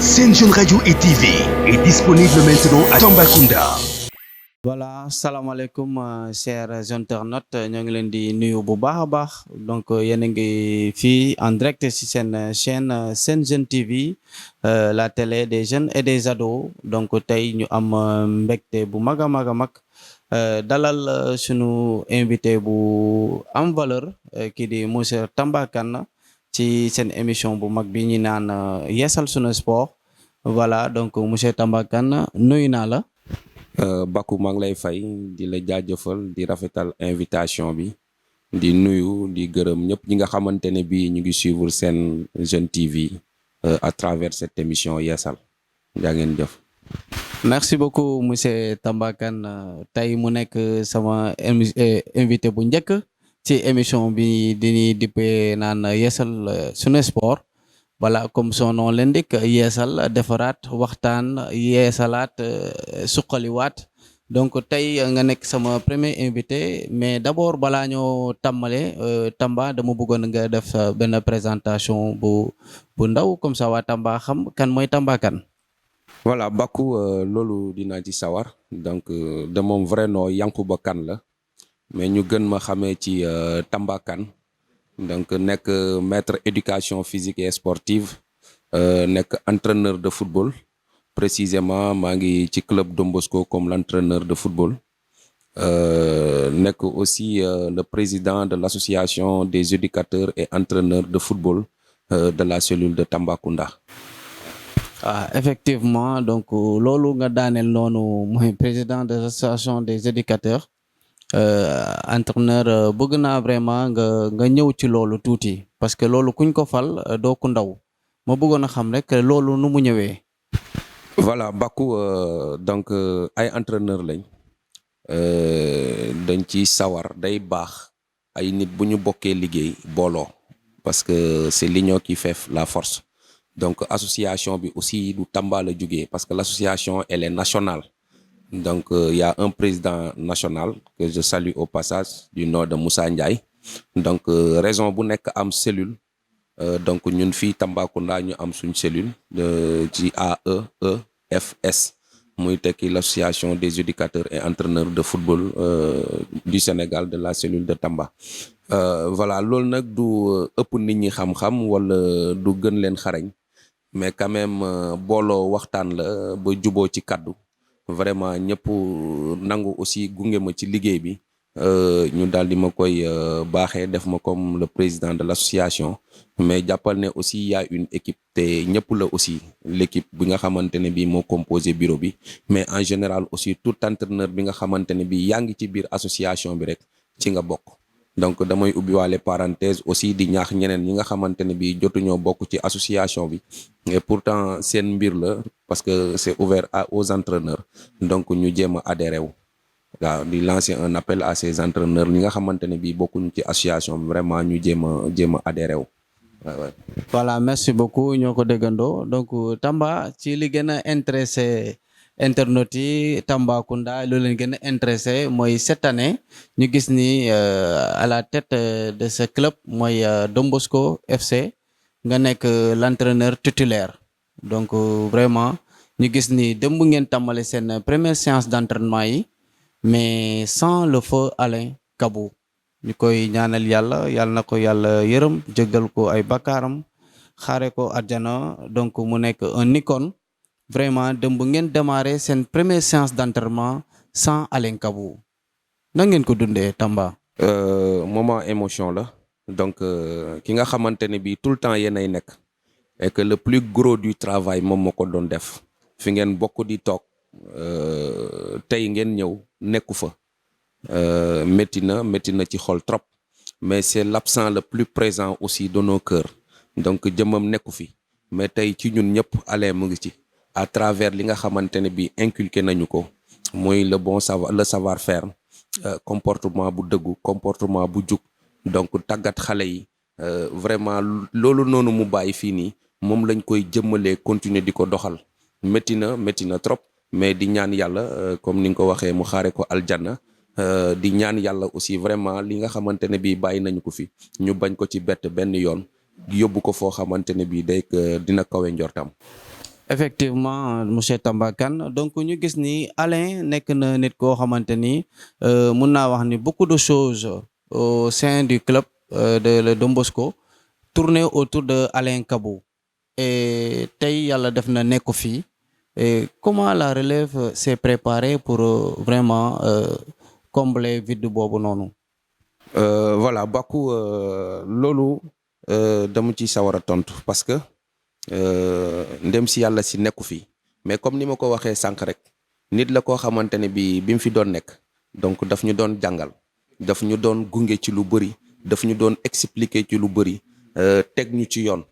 Sen Jeune Radio et TV est disponible maintenant à Tambacounda. Voilà, salaamaaleykum chers internautes ñoo ngi leen di nuyu bu baax a baax donc yéen a ngi fii en direct ci seen chaîne Sen Jeune TV la télé des jeunes et des ados donc tey ñu am mbégte bu mag a mag a mag dalal sunu invité bu am valeur kii di monsieur Tamba Kane ci seen émission bu mag bi ñu naan yeesal sunu sport voilà donc monsieur Tamba Kane nuyu naa la. Bakou maa ngi lay fay di la jaajëfal di rafetal invitation bi di nuyu di gërëm ñëpp ñi nga xamante ne bii ñu ngi suivre Sen Jeune TV à travers cette émission yeesal jaa ngeen jëf. Merci beaucoup monsieur Tamba Kane tey mu nekk sama invité bu njëkk ci émission bi di dippee naan yeesal sunu sport. Voilà, comme son nom l'indique, yeesal defaraat waxtaan yeesalaat suqaliwaat donc tey nga nekk sama premier invité mais d'abord balaa ñoo tàmmale Tamba dama bëggoon nga def benn présentation bu ndaw comme ça waa Tamba xam kan mooy Tamba Kane. Voilà Bakou loolu dinaa ci sawar donc de mon vrai nom Yankuba Kane la mais ñu gën ma xamee ci Tamba Kane. Donc nekk maître éducation physique et sportive nekk entraîneur de football précisément maa ngi ci club Don Bosco comme l'entraîneur de football nekk aussi le président de l'association des éducateurs et entraîneurs de football de la cellule de Tambacounda. Effectivement donc loolu nga daaneel noonu mooy président de l'association des éducateurs entraîneur bëgg naa vraiment nga ñëw ci loolu tuuti parce que loolu kuñ ko fal doo ku ndaw ma bëggoon a xam rek loolu nu mu ñëwee. Voilà Bakou donc ay entraîneur lañ dañ ci sawar day baax ay nit bu ñu bokkee liggéey booloo parce que c'est l'union qui fait la force donc association bi aussi du Tamba la jógee parce que l'association elle est nationale. Donc, il y a un président national que je salue au passage du nom de Moussa Ndiaye. Donc, raison bu nekk am cellule. Donc, ñun fii Tambacounda ñu am suñ cellule ci AEEFS muy tekki l'association des éducateurs et entraîneurs de football du Sénégal de la cellule de Tamba. Voilà loolu nag du ëpp nit ñi xam-xam wala du gën leen xarañ mais quand même booloo waxtaan la ba juboo ci kaddu. Vraiment ñëpp nangu aussi gunge ma ci liggéey bi ñu daal di ma koy baaxee def ma comme le président de l'association mais jàppal ne aussi il y a une équipe te ñëpp la aussi l'équipe bi nga xamante ne bii moo composé bureau bi mais en général aussi tout entraîneur bi nga xamante ne bii yaa ngi ci biir association bi rek ci nga bokk. Donc damay ubbiwaale parenthèse aussi di ñaax ñeneen ñi nga xamante ne bii jotuñoo bokk ci association bi et pourtant seen mbir la parce que c'est ouvert aux entraîneurs donc ñu jéem a adhéré wu waaw di lancer un appel à ces entraîneurs ñi nga xamante ne bii bokkuñu ci association bi vraiment ñu jéem a adhéré wu waaw. Voilà merci beaucoup ñoo ko déggandoo donc Tamba ci li gën a intéressé internautes yi Tambacounda lu leen gën a intéressé mooy cette année ñu gis ni à la tête de ce club mooy Don Bosco FC nga nekk l'entraîneur titulaire donc vraiment ñu gis ni démb ngeen tàmbale seen première séance d'entraînement yi mais sans le feu Alain Kabou ñu koy ñaanal yàlla na ko yàlla yërëm jéggal ko ay bakkaaram xaare ko àjjana donc mu nekk un icône. Vraiment démb ngeen démarré seen première séance d'entraînement sans Alain Kabou na ngeen ko dundee Tamba. Moment émotion la donc ki nga xamante ne bii tout le temps yéenay nekk et que le plus gros du travail moom moo ko doon def fi ngeen bokk di toog tey ngeen ñëw nekku fa métti na ci xol trop mais c'est l'absent le plus présent aussi de nos cœurs donc jëmmam nekku fi mais tey ci ñun ñëpp Alain mu ngi ci. À travers li nga xamante ne bi inculqué nañu ko mooy le bon savoir-faire comportement bu dëggu comportement bu jub donc tàggat xale yi vraiment loolu noonu mu bàyyi fii nii moom lañ koy jëmmalee continuer di ko doxal métti na trop mais di ñaan yàlla comme ni nga ko waxee mu xaare ko aljanna di ñaan yàlla aussi vraiment li nga xamante ne bi bàyyi nañu ko fi ñu bañ ko ci bett benn yoon yóbbu ko foo xamante ne bii day dina kawe njortam. Effectivement monsieur Tamba Kane donc ñu gis ni Alain nekk na nit koo xamante ni mun naa wax ni beaucoup de choses au sein du club de le Don Bosco tourner autour de Alain Kabou et tey yàlla def na nekku fii et comment la relève s'est préparée pour vraiment combler vide boobu noonu. Voilà Bakou loolu dama ci sawar a tontu parce que ndem si yàlla si nekku fi mais comme ni ma ko waxee sànq rek nit la koo xamante ne bi mu fi doon nekk donc daf ñu doon jàngal daf ñu doon gunge ci lu bëri daf ñu doon expliquer ci lu bëri teg ñu ci yoon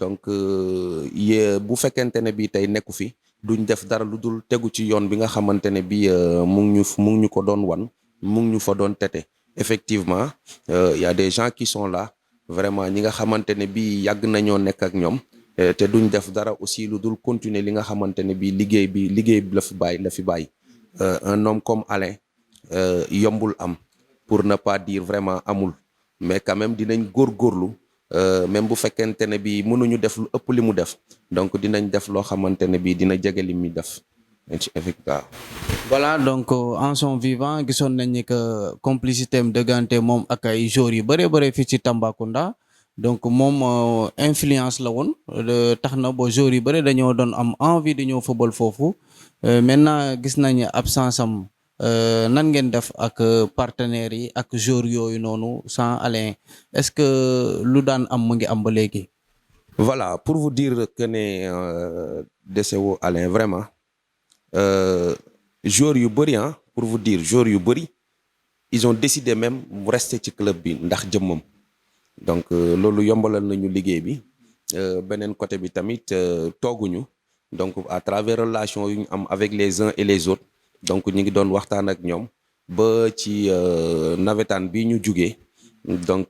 donc bu fekkente ne bi tey nekku fi duñ def dara lu dul tegu ci yoon bi nga xamante ne bi mu ngi ñu ko doon wan mu ngi ñu fa doon tete effectivement y a des gens qui sont là vraiment ñi nga xamante ne bi yàgg nañoo nekk ak ñoom te duñ def dara aussi lu dul continuer li nga xamante ne bi liggéey bi la fi bàyyi un homme comme Alain yombul am pour ne pas dire vraiment amul mais quand même dinañ góorgóorlu même bu fekkente ne bi mënuñu def lu ëpp li mu def donc dinañ def loo xamante ne bi dina jege li muy def effectivement. Voilà donc en son vivant gisoon nañ ni que complicité am dëggante moom ak ay joueurs yu bëree bëri fii ci Tambacounda donc moom influence la woon tax na ba joueurs yu bëri dañoo doon am envie de ñëw football foofu maintenant gis nañ absence am nan ngeen def ak partenaires yi ak joueurs yooyu noonu sans Alain est-ce que lu daan am mu ngi am ba léegi. Voilà pour vous dire que ne décès wu Alain vraiment. Joueurs yu bëri pour vous dire joueurs yu bëri ils ont décidé même mu rester ci club bi ndax jëmmam donc loolu yombalal nañu liggéey bi beneen côté bi tamit tooguñu donc à travers relation yu ñu am avec les uns et les autres donc ñu ngi doon waxtaan ak ñoom ba ci nawetaan bi ñu jugee donc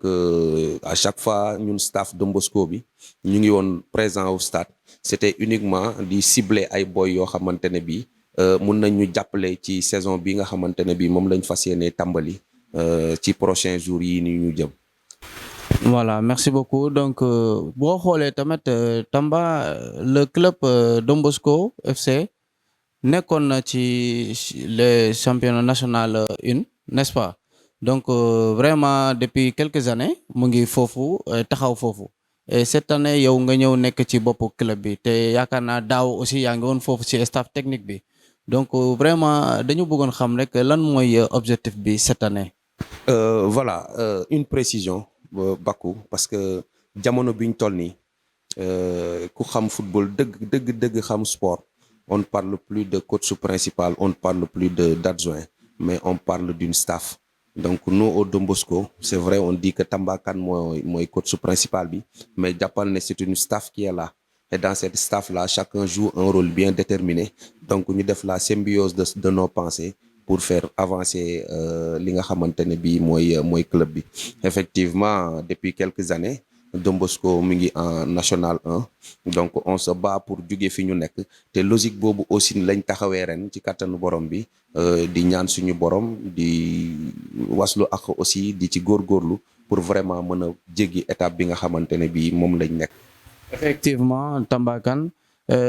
à chaque fois ñun staff Don Bosco bi ñu ngi woon présent au stade c'était uniquement di cibler ay boy yoo xamante ne bii mun nañ ñu jàppale ci saison bi nga xamante ne bii moom lañ fas yéene tàmbali ci prochains jours yi ni ñu jëm. Voilà merci beaucoup donc boo xoolee tamit Tamba le club Don Bosco FC nekkoon na ci le championnat national 1 n'est-ce pas donc vraiment depuis quelques années mu ngi foofu taxaw foofu. Et cette année yow nga ñëw nekk ci boppu club bi te yaakaar naa daaw aussi yaa ngi woon foofu ci staff technique bi donc vraiment dañu bëggoon xam rek lan mooy objectif bi cette année. Voilà une précision Bakou parce que jamono biñ toll nii ku xam football dëgg xam sport on ne parle plus de coach principal on ne parle plus d'adjoint mais on parle d'une staff. Donc nous au Don Bosco c'est vrai on dit que Tamba Kane mooy coach principal bi mais jàppal ne c'est une staff qui est là et dans cette staff là chacun joue un rôle bien déterminé donc ñu def la symbiose de nos pensées pour faire avancer li nga xamante ne bii mooy club bi. Effectivement depuis quelques années Don Bosco mi ngi en national 1 donc on se bat pour jóge fi ñu nekk te logique boobu aussi lañ taxawee ren ci kattanu borom bi di ñaan suñu borom di waslu ak aussi di ci góorgóorlu pour vraiment mën a jéggi étape bi nga xamante ne bii moom lañ nekk. Effectivement Tamba Kane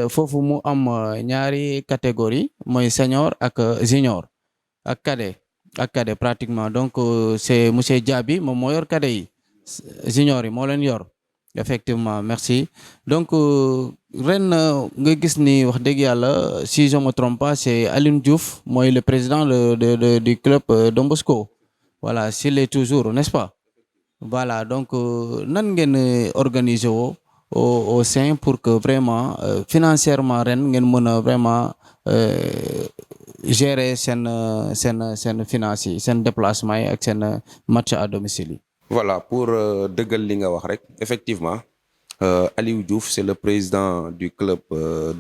foofu mu am ñaari catégorie mooy senior ak junior ak cadet pratiquement donc c'est monsieur Diaby moom moo yor cadet yi. Junior yi moo leen yor effectivement merci donc ren nga gis ni wax dëgg yàlla si je me trompe pas c'est Alioune Diouf mooy le président du club Don Bosco voilà s'il est toujours n'est-ce pas voilà donc nan ngeen organiser woo au sein pour que vraiment financièrement ren ngeen mën a vraiment gérer seen finances yi seen déplacement yi ak seen match à domicile yi. Voilà pour dëggal li nga wax rek effectivement Aliou Diouf c'est le président du club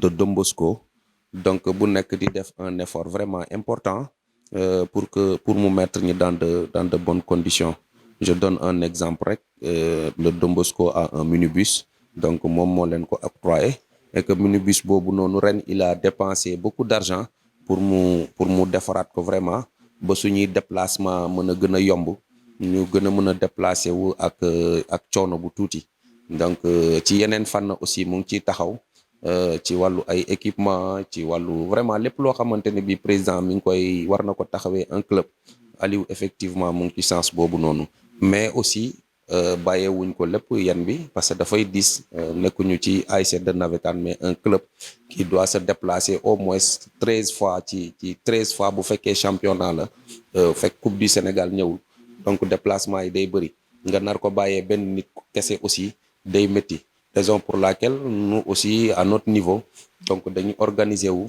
de Don Bosco donc bu nekk di def un effort vraiment important pour mu mettre ñu dans de bonnes conditions. Je donne un exemple rek le Don Bosco a un minibus donc moom moo leen ko octroyé et que minibus boobu noonu ren il a dépensé beaucoup d'argent pour mu defaraat ko vraiment ba suñuy déplacement mën a gën a yomb. ñu gën a mën a déplacer wu ak coono bu tuuti donc ci yeneen fànn aussi mu ngi ciy taxaw ci wàllu ay équipement ci wàllu vraiment lépp loo xamante ne bi président mi ngi koy war na ko taxawee un club Aliou effectivement mu ngi ci sens boobu noonu mais aussi bàyyeewuñ ko lépp yan bi parce que dafay dis nekkuñu ci ASC de navétane mais un club qui doit se déplacer au moins 13 fois ci 13 fois bu fekkee championnat la fekk coupe du Sénégal ñëwul donc déplacement yi day bëri nga nar ko bàyyee benn nit kese aussi day métti raison pour laquelle nous aussi à notre niveau donc dañuy organiser wu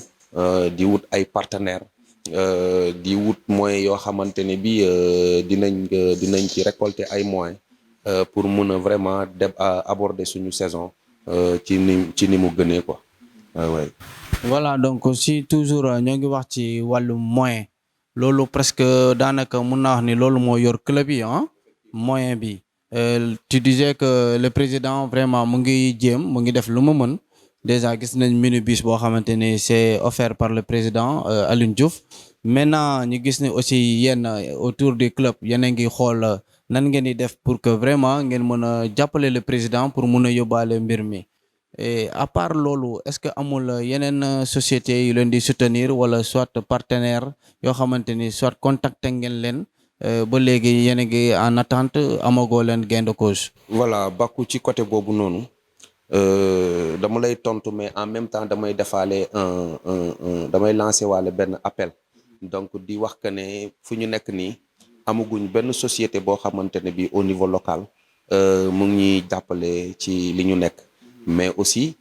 di wut ay partenaires di wut moyens yoo xamante ne bi dinañ ci récolter ay moyens pour mun a vraiment aborder suñu saison ci ni mu gënee quoi ouais. Voilà, donc si toujours ñoo ngi wax ci wàllu moyen loolu presque daanaka mun naa wax ni loolu moo yor club yi moyen bi tu disais que le président vraiment mu ngi jéem mu ngi def lu mu mën déjà gis nañ minibus boo xamante ni c'est offert par le président Alioune Diouf maintenant ñu gis ne aussi yéen autour du club yéen a ngi xool nan ngeen di def pour que vraiment ngeen mën a jàppale le président pour mun a yóbbaale mbir mi et à part loolu est-ce que amul yeneen société yu leen di soutenir wala soit partenaire yoo xamante ni soit contacter ngeen leen ba léegi yéen a ngi en attente amagoo leen gain de cause. voilà Bakou ci côté boobu noonu dama lay tontu mais en même temps damay defaale damay lancer waale benn appel donc di wax que ne fu ñu nekk nii amaguñ benn société boo xamante ne bi au niveau local mu ngi ñuy jàppale ci li ñu nekk mais aussi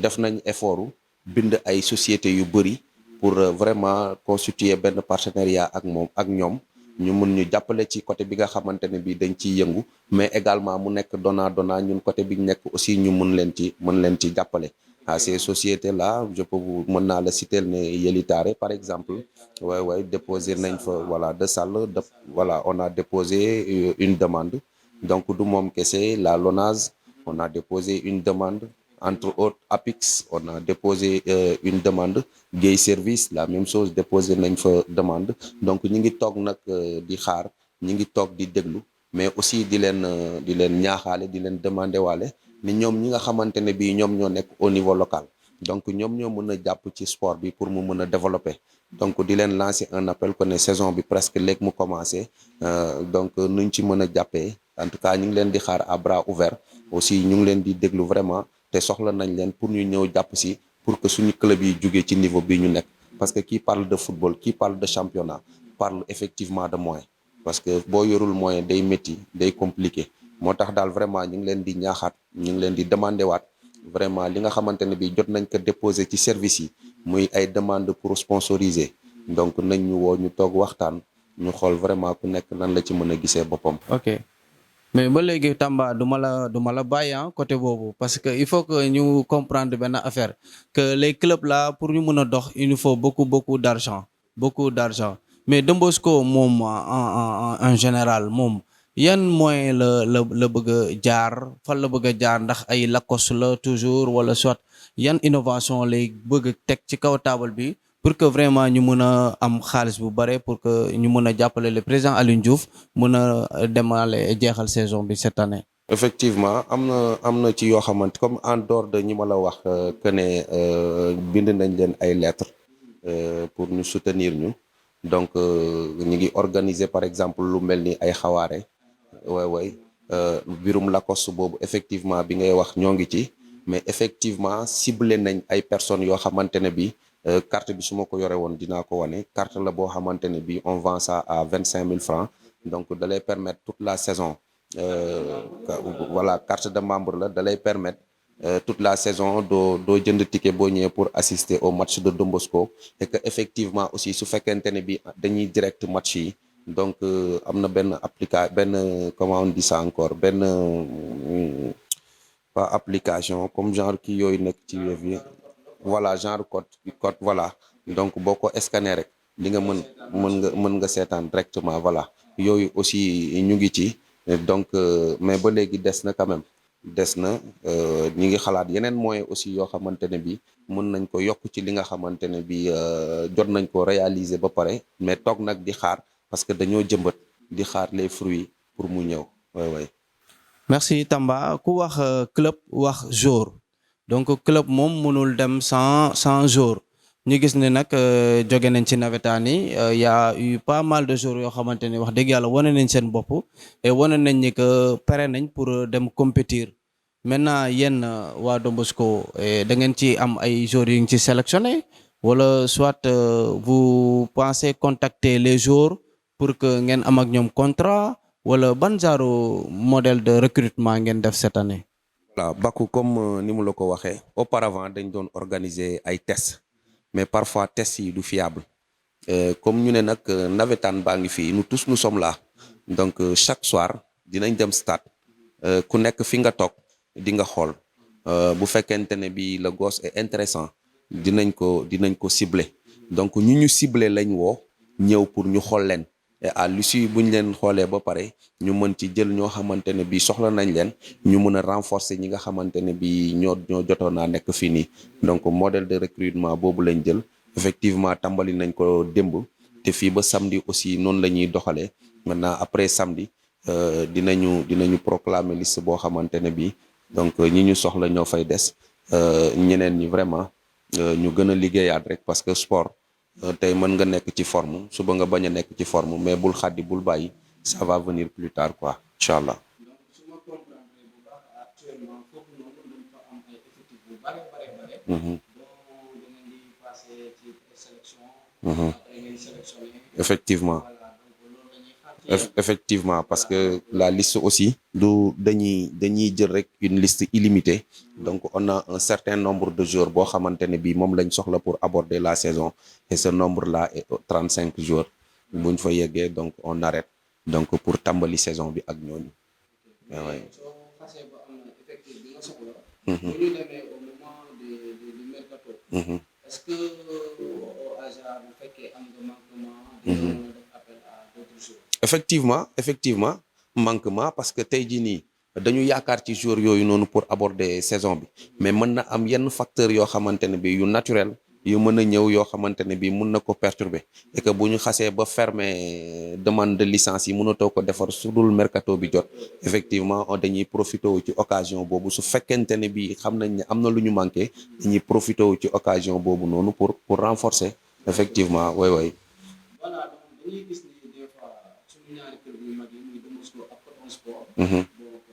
def nañ effort bind ay sociétés yu bëri pour vraiment constituer benn partenariat ak ñoom ñu mun ñu jàppale ci côté bi nga xamante ne bi dañ ciy yëngu mais également mu nekk donnant ñun côté bi ñu nekk aussi ñu mën leen ci jàppale à ces sociétés là je peux vous mën naa la citer ne Yelitare par exemple ouais déposé nañ fa voilà de Sall voilà on a déposé une demande donc du moom kese la LONASE on a déposé une demande entre autres APIX on a déposé une demande Gay Service la même chose déposé nañ fa demande donc ñi ngi toog nag di xaar ñi ngi toog di déglu mais aussi di leen ñaaxaale di leen demander waale ni ñoom ñi nga xamante ne bii ñoom ñoo nekk au niveau local donc ñoom ñoo mën a jàpp ci sport bi pour mu mën a développer donc di leen lancer un appel que ne saison bi presque léegi mu commencé donc nuñ ci mën a jàppee en tout cas ñu ngi leen di xaar à bras ouverts aussi ñu ngi leen di déglu vraiment te soxla nañ leen pour ñu ñëw jàpp si pour que suñu club yi jugee ci niveau bi ñu nekk parce que qui parle de football qui parle de championnat parle effectivement de moyens parce que boo yorul moyen day métti day compliqué moo tax daal vraiment ñu ngi leen di ñaaxaat ñu ngi leen di demandé waat vraiment li nga xamante ne bi jot nañ ko déposé ci service yi muy ay demande pour sponsoriser donc nañ ñu woo ñu toog waxtaan ñu xool vraiment ku nekk nan la ci mën a gisee boppam. ok mais ba léegi Tamba du ma la bàyyi côté boobu parce que il faut que ñu comprendre benn affaire que les clubs là pour ñu mën a dox il nous faut beaucoup d'argent mais Dembosco moom en général moom yan moyen la bëgg a jaar fan la bëgg a jaar ndax ay Lacoste la toujours wala soit yan innovation lay bëgg a teg ci kaw table bi pour que vraiment ñu mën a am xaalis bu bare pour que ñu mën a jàppale le président Alioune Diouf mën a demale jeexal saison bi cette année. effectivement am na ci yoo xamante comme en dehors de ñi ma la wax que ne bind nañ leen ay lettres pour ñu soutenir ñu donc ñu ngi organiser par exemple lu mel ni ay xawaare way birum Lacoste boobu effectivement bi ngay wax ñoo ngi ci mais effectivement ciblé nañ ay personnes yoo xamante ne bi carte bi su ma ko yore woon dinaa ko wane carte la boo xamante ne bi on vend ça à 25 000 francs donc da lay permettre toute la saison voilà carte de membre la da lay permettre toute la saison doo jënd ticket boo ñëwee pour assister au match de Dembosco et que effectivement aussi su fekkente ne bi dañuy direct match yi donc am na benn comment on dit ça encore benn pas application comme genre kii yooyu nekk ci web yi voilà genre code voilà donc boo ko scanner rek li nga mën nga seetaan directement voilà yooyu aussi ñu ngi ci donc mais ba léegi des na quand même des na ñi ngi xalaat yeneen moyen aussi yoo xamante ne bi mën nañ ko yokk ci li nga xamante ne bi jot nañ ko réaliser ba pare mais toog nag di xaar parce que dañoo jëmbat di xaar les fruits pour mu ñëw way merci Tamba ku wax club wax joueur donc club moom mënul dem sans jour ñu gis ne nag jóge nañ ci nawetaan yi y a eu pas mal de jours yoo xamante ni wax dëgg yàlla wane nañ seen bopp et wane nañ ni que pare nañ pour dem compétir maintenant yéen waa Don Bosco da ngeen ci am ay jours yu ngi ci sélectionné wala soit vous pensez contacter les jours pour que ngeen am ak ñoom contrat wala ban genre modèle de recrutement ngeen def cette année. Voilà Bakou, comme ni mu la ko waxee auparavant dañ doon organiser ay tests mais parfois tests yi du fiable comme ñu ne nag nawetaan baa ngi fii nous tous nous sommes là donc chaque soir dinañ dem stade ku nekk fi nga toog di nga xool bu fekkente ne bi le gosse est intéressant dinañ ko cibler donc ñu cibler lañ woo ñëw pour ñu xool leen et à l'issue bu ñu leen xoolee ba pare ñu mën ci jël ñoo xamante ne bi soxla nañ leen ñu mën a renforcer ñi nga xamante ne bi ñoo jotoon naa nekk fii nii donc modèle de recrutement boobu lañ jël effectivement tàmbali nañ ko démb te fii ba samedi aussi noonu la ñuy doxalee maintenant après samedi dinañu proclamer liste boo xamante ne bi donc ñi ñu soxla ñoo fay des ñeneen ñi vraiment ñu gën a liggéeyaat rek parce que sport tey mën nga nekk ci forme suba nga bañ a nekk ci forme mais bul xaddi bul bàyyi ça va venir plus tard quoi incha allah. donc su ma comprendre bu baax actuellement foofu noonu dañ fa am ay effectifs bu bare. donc da ngeen di passé ci sélection. après ngeen sélectionné. effectivement. Voilà, donc effectivement parce que la liste aussi du dañuy jël rek une liste illimitée donc on a un certain nombre de joueurs boo xamante ne bii moom lañ soxla pour aborder la saison et ce nombre là est 35 joueurs buñ fa yeggee donc on arrête donc pour tàmbali saison bi ak ñooñu. soo xasee ba am na effectif bi nga soxla. bu ñu demee au moment du mercato. est-ce que au hasard bu fekkee am nga manquement. dina mën a def appel à d'autres joueurs. effectivement manquement parce que tey jii nii dañu yaakaar ci joueurs yooyu noonu pour aborder saison bi mais mën na am yenn facteurs yoo xamante ne bi yu naturel yu mën a ñëw yoo xamante ne bi mun na ko perturber et que bu ñu xasee ba fermer demande de licence yi mënatoo ko defar su dul mercato bi jot effectivement dañuy profité wu ci occasion boobu su fekkente ne bi xam nañ ne am na lu ñu manqué dañuy profité wu ci occasion boobu noonu pour renforcer effectivement way voilà donc dañuy gis ni des fois suñu ñaari club yu mag yi muy Don Bosco ak Coton Sport. donc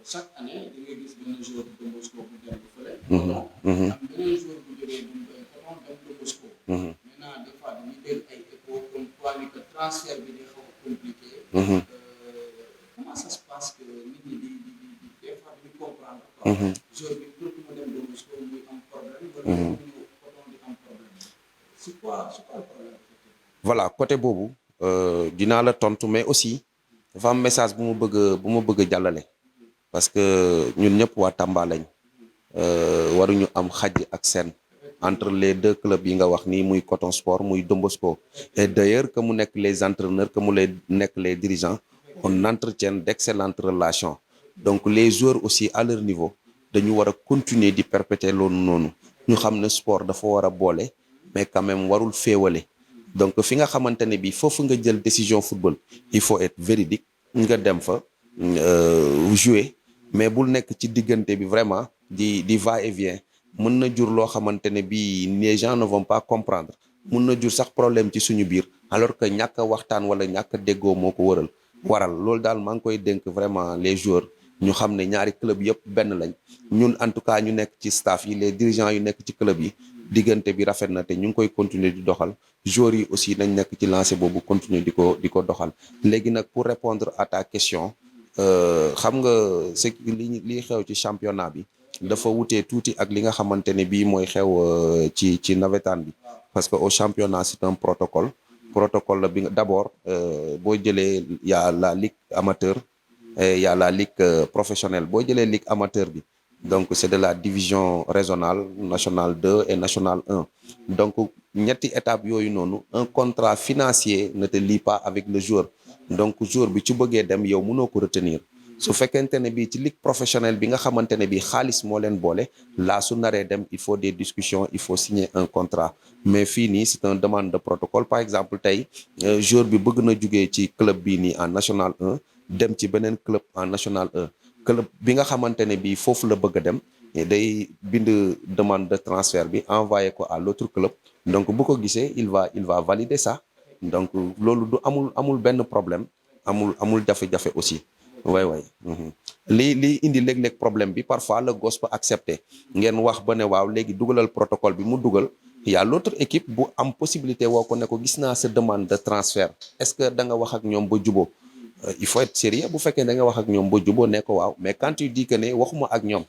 chaque année di nga gis benn joueur Don Bosco bu dem fële. am beneen joueur bu jógee bu Coton dem Don Bosco. maintenant des fois dañuy dégg ay échos comme quoi ni que transfert bi day xaw a compliqué. comment ça se passe que nit ñi di des fois duñu comprendre quoi. joueur bi pour mu dem Don Bosco muy am problème. wala mu ñëw Coton di am problème. c'est quoi le problème. voilà côté boobu dinaa la tontu mais aussi dafa am message bu ma bëgg a jàllale parce que ñun ñëpp waa Tamba lañ waruñu am xaj ak seen entre les deux clubs yi nga wax nii muy Coton Sport muy Don Bosco et d'ailleurs que mu nekk les entraîneurs que mu nekk les dirigeants on entretient d'excellentes relations donc les joueurs aussi à leur niveau dañu war a continuer di perpétuer loolu noonu ñu xam ne sport dafa war a boole mais quand même warul féewale donc fi nga xamante ne bi foofu nga jël décision football il faut être véridique nga dem fa jouer mais bul nekk ci diggante bi vraiment di va et vient mën na jur loo xamante ne bi les gens ne vont pas comprendre mën na jur sax problème ci suñu biir alors que ñàkk a waxtaan wala ñàkk a déggoo moo ko waral loolu daal maa ngi koy dénk vraiment les joueurs ñu xam ne ñaari club yëpp benn lañ ñun en tout cas ñu nekk ci staff yi les dirigeants yu nekk ci club yi diggante bi rafet na te ñu ngi koy continuer di doxal joueurs yi aussi nañ nekk ci lancé boobu continuer di ko doxal léegi nag pour répondre à ta question xam nga c'est li xew ci championnat bi dafa wutee tuuti ak li nga xamante ne bii mooy xew ci nawetaan bi parce que au championnat c'est un protocole la bi nga d'abord boo jëlee y a la ligue amateur et y a la ligue professionnelle boo jëlee ligue amateur bi donc c'est de la division régionale nationale 2 et nationale 1 donc ñetti étape yooyu noonu un contrat financier ne te lie pas avec le joueur donc joueur bi ci bëggee dem yow mënoo ko retenir su fekkente ne bii ci ligue professionnelle bi nga xamante ne bii xaalis moo leen boole laa su naree dem il faut des discussions il faut signer un contrat mais fii nii c'est une demande de protocole par exemple tey joueur bi bëgg na jugee ci club bii nii en national 1 dem ci beneen club en national 1 club bi nga xamante ne bii foofu la bëgg a dem day bind demande de transfert bi envoyé ko à l'autre club donc bu ko gisee il va valider ça donc loolu du amul benn problème amul jafe-jafe aussi way li indi léeg-léeg problème bi parfois le gosse peut accepter ngeen wax ba ne waaw léegi dugalal protocole bi mu dugal y a l'autre équipe bu am possibilité woo ko ne ko gis naa sa demande de transfert est-ce que da nga wax ak ñoom ba juboo il faut être sérieux bu fekkee da nga wax ak ñoom ba juboo ne ko waaw mais quand tu dis que ne waxuma ak ñoom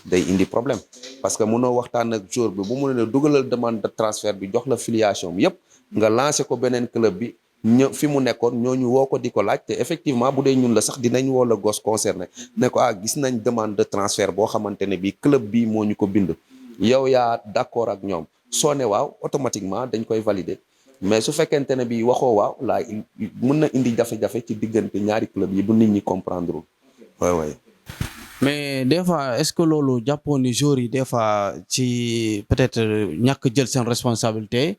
day indi problème parce que mënoo waxtaan ak joueur bi bu mu ne dugalal demande de transfert bi jox la filiation bi yëpp nga lancé ko beneen club bi fi mu nekkoon ñooñu woo ko di ko laaj te effectivement bu dee ñun la sax dinañ woo la gosse concerné ne ko gis nañ demande de transfert boo xamante ne bii club bii moo ñu ko bind yow yaa d'accord ak ñoom soo ne waaw automatiquement dañ koy valider mais su fekkente ne bii waxoo waaw laa mën na indi jafe-jafe ci diggante ñaari club yi bu nit ñi comprendre waay mais des fois est-ce que loolu jàppoon ni joueurs yi des fois ci peut-être ñàkk jël seen responsabilité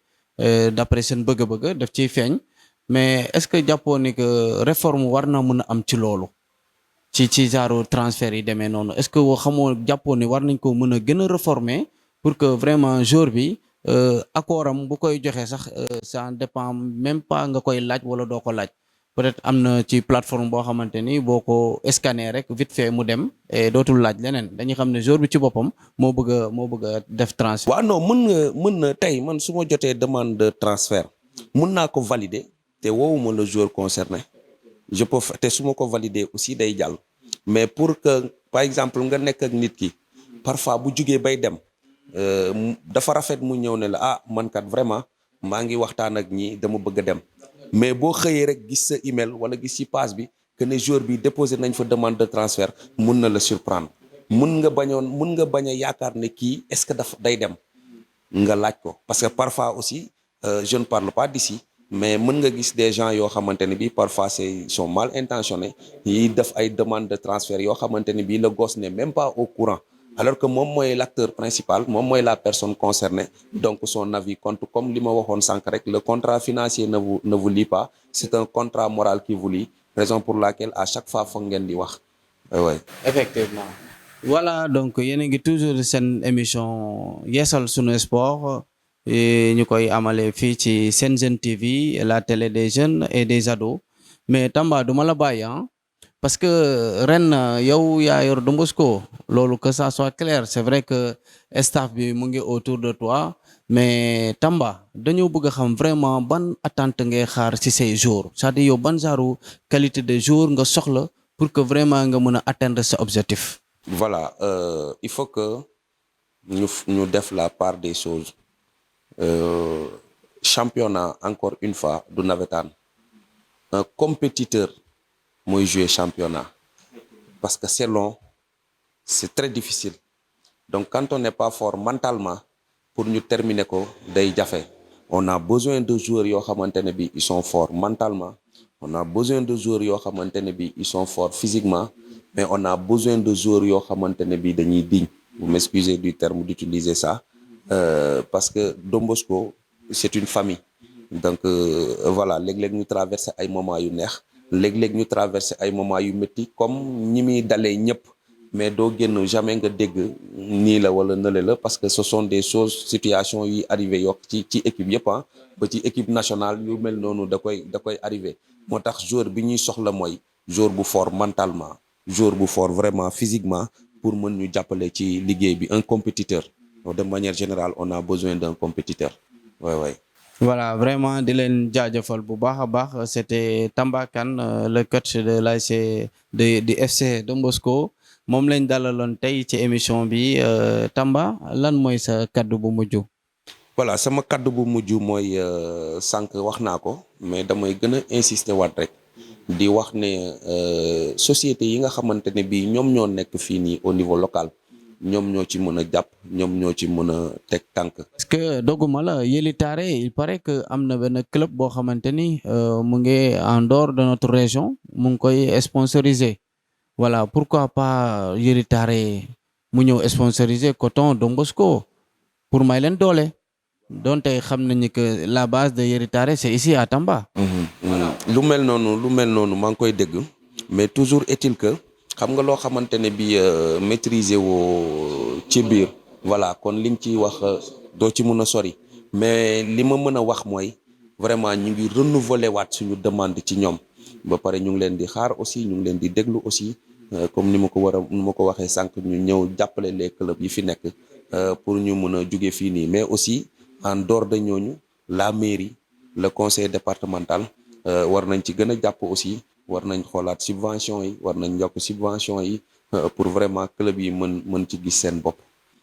d'après seen bëgg-bëgg daf ciy feeñ mais est-ce que jàppoon ni que réforme war na mën a am ci loolu ci genre transfert yi demee noonu est-ce que xamoo jàppoon ni war nañ ko mën a gën a réformer pour que vraiment joueur bi accord am bu koy joxe sax ça dépend même pas nga koy laaj wala doo ko laaj peut-être am na ci plateforme boo xamante ni boo ko scanner rek vite fait mu dem et dootul laaj leneen dañuy xam ne joueur bi ci boppam moo bëgg a def transfert. waaw non mën na tey man su ma jotee demande de transfert mën naa ko valider te woowuma le joueur concerné je peux te su ma ko valider aussi day jàll mais pour que par exemple nga nekk ak nit ki parfois bu jugee bay dem dafa rafet mu ñëw ne la man kat vraiment maa ngi waxtaan ak ñi dama bëgg a dem. mais boo xëyee rek gis sa email wala gis ci page bi que ne joueur bi déposé nañ fa demande de transfert mun na la surprendre mun nga bañ a yaakaar ne kii est-ce que day dem nga laaj ko parce que parfois aussi je ne parle pas d'ici mais mën nga gis des gens yoo xamante ne bii parfois sont mal intentionnés yi def ay demande de transfert yoo xamante ne bii le gosse n'est même pas au courant alors que moom mooy l'acteur principal moom mooy la personne concernée donc son avis compte comme li ma waxoon sànq rek le contrat financier ne vous lie pas c'est un contrat moral qui vous lie raison pour laquelle à chaque fois foog ngeen di wax oui. effectivement voilà donc yéen a ngi toujours seen émission yeesal sunu sport ñu koy amale fii ci Sen Jeune TV la télé des jeunes et des ados mais Tamba duma la bàyyi parce que ren yow yaa yor Don Bosco loolu que ça soit clair c'est vrai que staff bi mu ngi autour de toi mais Tamba dañoo bëgg a xam vraiment ban attente ngay xaar ci say jours c'est-à-dire yow ban genre qualité de jour nga soxla pour que vraiment nga mën a atteindre sa objectif. Voilà il faut que ñu def la part des choses championnat encore une fois du navétane un compétiteur mooy jouer championnat parce que c'est long c'est très difficile donc quand on n'est pas fort mentalement pour ñu terminer ko day jafe on a besoin de joueurs yoo xamante ne bi ils sont forts mentalement on a besoin de joueurs yoo xamante ne bi ils sont forts physiquement mais on a besoin de joueurs yoo xamante ne bi dañuy digne vous m'excusez du terme d'utiliser ça parce que Don Bosco c'est une famille donc voilà léeg-léeg ñu traverser ay moments yu neex léeg-léeg ñu traversé ay moments yu métti comme ñi muy dalee ñëpp mais doo génn jamais nga dégg nii la wala nële la parce que ce sont des choses situations yuy arrivé yokk ci équipe yëpp ba ci équipe nationale yu mel noonu da koy arrivé moo tax joueur bi ñuy soxla mooy joueur bu fort mentalement joueur bu fort vraiment physiquement pour mën ñu jàppale ci liggéey bi un compétiteur de manière générale on a besoin d'un compétiteur ouais. Voilà, vraiment di leen jaajëfal bu baax a baax c'était Tamba Kane le coach de l'ASC du FC Don Bosco moom lañ dalaloon tey ci émission bi Tamba lan mooy sa kaddu bu mujj. Voilà sama kaddu bu mujj mooy sànq wax naa ko mais damay gën a insister waat rek di wax ne société yi nga xamante ne bii ñoom ñoo nekk fii nii au niveau local. ñoom ñoo ci mën a jàpp ñoom ñoo ci mën a teg tànk. parce que dogguma la Yelli Tare il paraît que am na benn club boo xamante ni mu ngi en dehors de notre région mu ngi koy sponsoriser voilà pourquoi pas Yelli Tare mu ñëw sponsoriser coton Don Bosco pour may leen doole donte xam nañu que la base de Yelli Tare c'est ici à Tamba. lu mel noonu maa ngi koy dégg mais toujours est-il que xam nga loo xamante ne bi maîtriser woo ci biir voilà kon liñ ci wax doo ci mun a sori mais li ma mën a wax mooy vraiment ñu ngi renouveler waat suñu demande ci ñoom ba pare ñu ngi leen di xaar aussi ñu ngi leen di déglu aussi comme ni ma ko waxee sànq ñu ñëw jàppale les clubs yi fi nekk pour ñu mën a jóge fii nii mais aussi en dehors de ñooñu la mairie le conseil départemental war nañ ci gën a jàpp aussi war nañ xoolaat subvention yi war nañ yokk subvention yi pour vraiment club yi mën ci gis seen bopp.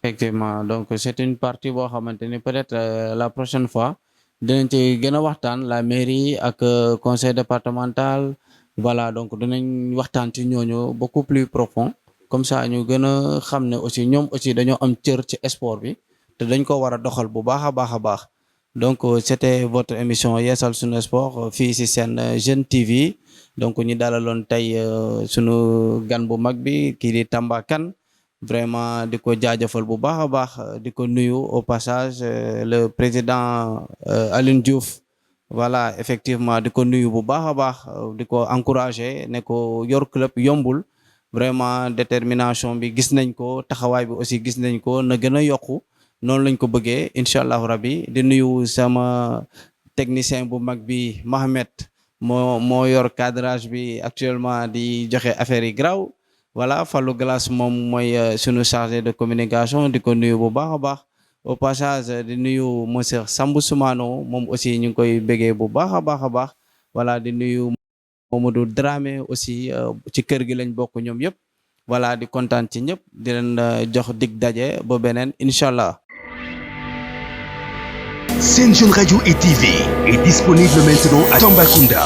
Effectivement donc c'est une partie boo xamante ni peut-être la prochaine fois dinañ ci gën a waxtaan la mairie ak conseil départemental voilà donc dinañ waxtaan ci ñooñu beaucoup plus profond comme ça ñu gën a xam ne aussi ñoom aussi dañoo am cër ci sport bi te dañ ko war a doxal bu baax a baax a baax donc c'était votre émission Yeesal Sunu Sport fii ci seen Jeune TV donc ñu dalaloon tey sunu gan bu mag bi kii di Tamba Kane vraiment di ko jaajëfal bu baax a baax di ko nuyu au passage le président Aline Diouf voilà effectivement di ko nuyu bu baax a baax di ko encourager ne ko yor club yombul vraiment détermination bi gis nañ ko taxawaay bi aussi gis nañ ko na gën a yokku noonu lañ ko bëggee incha allahu rabbi di nuyu sama technicien bu mag bi Mohamed moo yor cadrage bi actuellement di joxe affaire yi graw voilà Fallou Glace moom mooy sunu chargé de communication di ko nuyu bu baax a baax au passage di nuyu monsieur Sambou Soumano moom aussi ñu ngi koy bëggee bu baax a baax a baax voilà di nuyu Mamadou Dramé aussi ci kër gi lañ bokk ñoom yëpp voilà di kontaan ci ñëpp di leen jox dig daje ba beneen incha allah. Sen Jeune Radio et TV est disponible maintenant à Tambacounda.